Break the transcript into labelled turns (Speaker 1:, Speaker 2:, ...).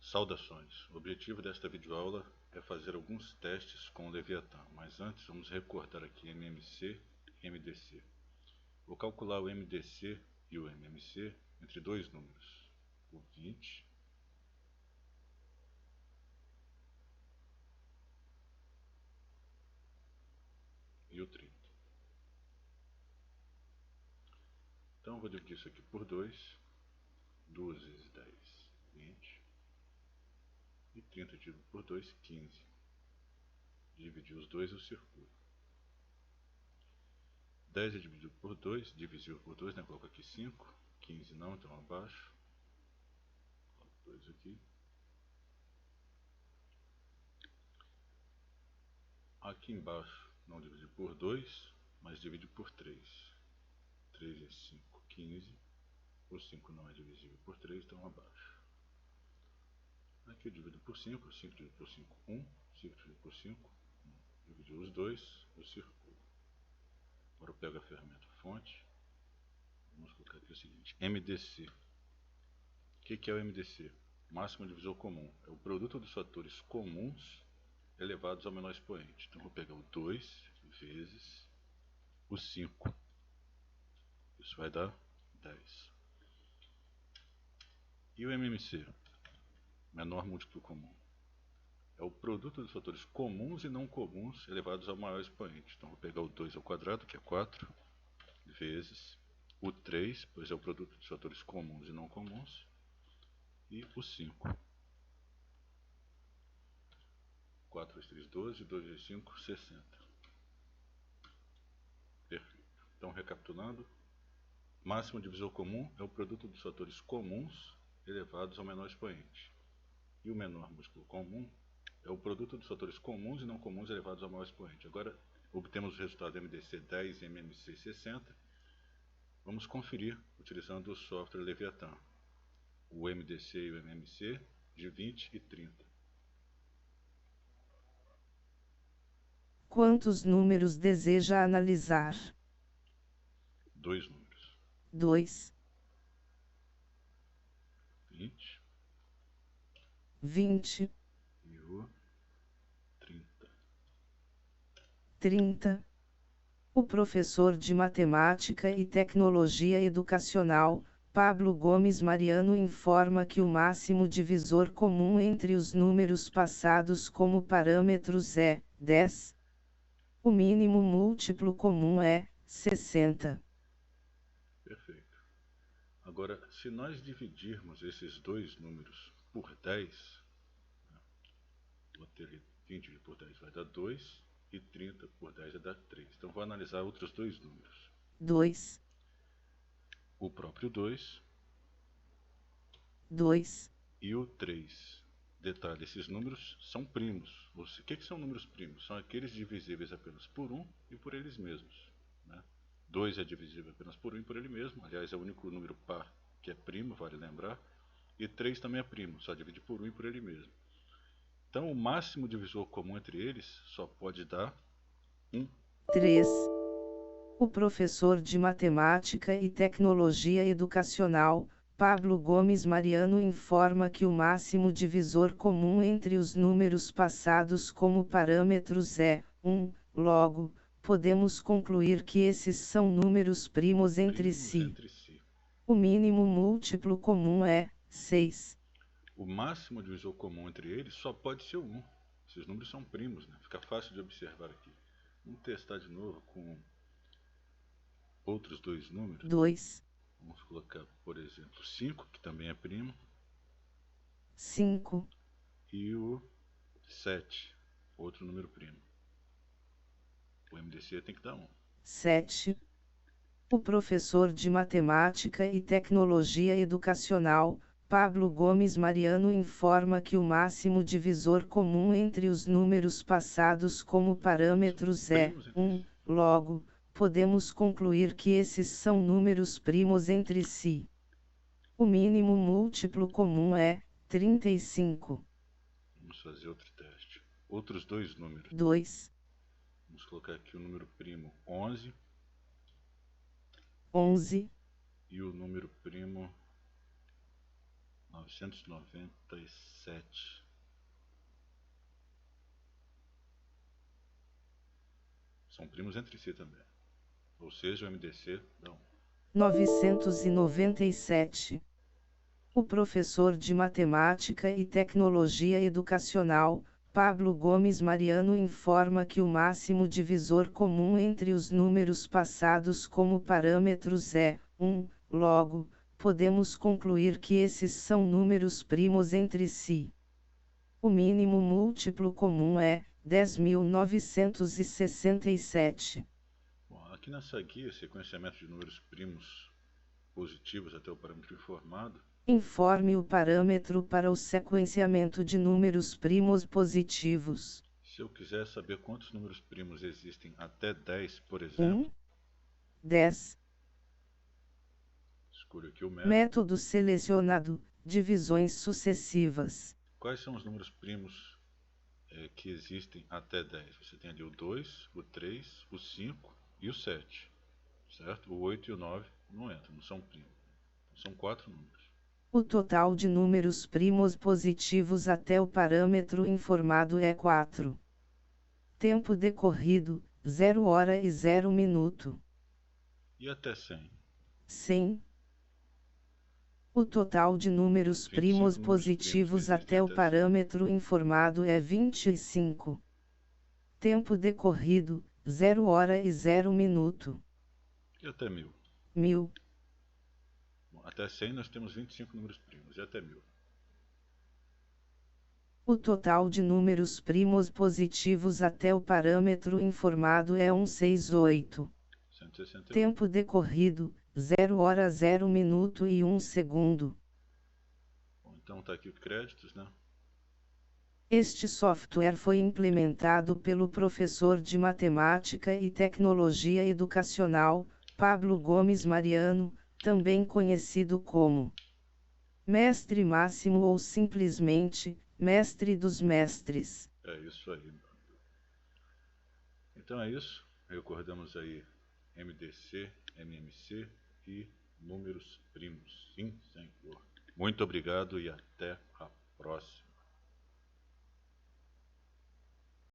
Speaker 1: Saudações! O objetivo desta videoaula é fazer alguns testes com o Leviatã, mas antes vamos recordar aqui MMC e MDC. Vou calcular o MDC e o MMC entre dois números, o 20 e o 30. Então eu vou dividir isso aqui por 2, 2 vezes 10, 20, e 30 dividido por 2, 15. Dividir os dois eu circulo. 10 é dividido por 2, divisível por 2, né? Coloco aqui 5, 15 não, então abaixo. Coloco 2 aqui. Aqui embaixo não divide por 2, mas divide por 3. 3 é 5, 15. O 5 não é divisível por 3, então abaixo. Aqui eu divido por 5, 5 dividido por 5, 1. 5 dividido por 5, 1. Dividir os dois, eu circulo. Agora eu pego a ferramenta fonte. Vamos colocar aqui o seguinte, MDC. O que é o MDC? Máximo divisor comum. É o produto dos fatores comuns elevados ao menor expoente. Então vou pegar o 2 vezes o 5. Isso vai dar 10. E o MMC? Menor múltiplo comum. É o produto dos fatores comuns e não comuns elevados ao maior expoente. Então vou pegar o 2 ao quadrado, que é 4, vezes o 3, pois é o produto dos fatores comuns e não comuns, e o 5. 4 vezes 3, 12, 2 vezes 5, 60. Perfeito. Então, recapitulando, máximo divisor comum é o produto dos fatores comuns elevados ao menor expoente. E o menor múltiplo comum é o produto dos fatores comuns e não comuns elevados ao maior expoente. Agora, obtemos o resultado MDC 10 e MMC 60. Vamos conferir utilizando o software Leviatã. O MDC e o MMC de 20 e 30.
Speaker 2: Quantos números deseja analisar?
Speaker 1: 2 números.
Speaker 2: 2,
Speaker 1: 20
Speaker 2: 20,
Speaker 1: e o 30.
Speaker 2: 30. O professor de Matemática e Tecnologia Educacional, Pablo Gomes Mariano, informa que o máximo divisor comum entre os números passados como parâmetros é 10. O mínimo múltiplo comum é 60.
Speaker 1: Perfeito. Agora, se nós dividirmos esses dois números por 10, vou ter 20 por 10 vai dar 2 e 30 por 10 vai dar 3. Então vou analisar outros dois números.
Speaker 2: 2,
Speaker 1: O próprio 2
Speaker 2: 2,
Speaker 1: e o 3. Detalhe, esses números são primos. O que são números primos? São aqueles divisíveis apenas por 1 e por eles mesmos. 2 é divisível apenas por 1 e por ele mesmo. Aliás, é o único número par que é primo, vale lembrar. E 3 também é primo, só divide por 1 e por ele mesmo. Então o máximo divisor comum entre eles só pode dar 1.
Speaker 2: 3. O professor de Matemática e Tecnologia Educacional, Pablo Gomes Mariano, informa que o máximo divisor comum entre os números passados como parâmetros é 1. Logo, podemos concluir que esses são números primos entre si. O mínimo múltiplo comum é 6.
Speaker 1: O máximo divisor comum entre eles só pode ser 1. Esses números são primos, né? Fica fácil de observar aqui. Vamos testar de novo com outros dois números.
Speaker 2: 2.
Speaker 1: Vamos colocar, por exemplo, 5, que também é primo.
Speaker 2: 5.
Speaker 1: E o 7, outro número primo. O MDC tem que dar 1.
Speaker 2: 7. O professor de Matemática e Tecnologia Educacional, Pablo Gomes Mariano, informa que o máximo divisor comum entre os números passados como parâmetros é 1. Logo, podemos concluir que esses são números primos entre si. O mínimo múltiplo comum é 35.
Speaker 1: Vamos fazer outro teste. Outros dois números.
Speaker 2: 2.
Speaker 1: Vamos colocar aqui o número primo 11.
Speaker 2: 11.
Speaker 1: E o número primo 997. São primos entre si também. Ou seja, o MDC dá 1.
Speaker 2: 997. O professor de Matemática e Tecnologia Educacional, Pablo Gomes Mariano, informa que o máximo divisor comum entre os números passados como parâmetros é 1, logo, podemos concluir que esses são números primos entre si. O mínimo múltiplo comum é 10.967.
Speaker 1: Bom, aqui nessa guia, sequenciamento de números primos positivos até o parâmetro informado.
Speaker 2: Informe o parâmetro para o sequenciamento de números primos positivos.
Speaker 1: Se eu quiser saber quantos números primos existem até 10, por exemplo,
Speaker 2: 10.
Speaker 1: escolho aqui o
Speaker 2: Método selecionado, divisões sucessivas.
Speaker 1: Quais são os números primos que existem até 10? Você tem ali o 2, o 3, o 5 e o 7, certo? O 8 e o 9 não entram, não são primos. São 4 números.
Speaker 2: O total de números primos positivos até o parâmetro informado é 4. Tempo decorrido, 0 hora e 0 minuto.
Speaker 1: E até 100?
Speaker 2: 100. O total de números primos positivos até o parâmetro informado é 25. Tempo decorrido, 0 hora e 0 minuto.
Speaker 1: E até 1000?
Speaker 2: 1000.
Speaker 1: Bom, até 100 nós temos 25 números primos. E até 1000?
Speaker 2: O total de números primos positivos até o parâmetro informado é 168.
Speaker 1: 168.
Speaker 2: Tempo decorrido, 0 hora 0 minuto e 1 segundo.
Speaker 1: Bom, então está aqui os créditos, né?
Speaker 2: Este software foi implementado pelo professor de Matemática e Tecnologia Educacional, Pablo Gomes Mariano, também conhecido como Mestre Máximo ou simplesmente Mestre dos Mestres.
Speaker 1: É isso aí. Então é isso. Recordamos aí MDC, MMC e números primos. Sim, senhor. Muito obrigado e até a próxima.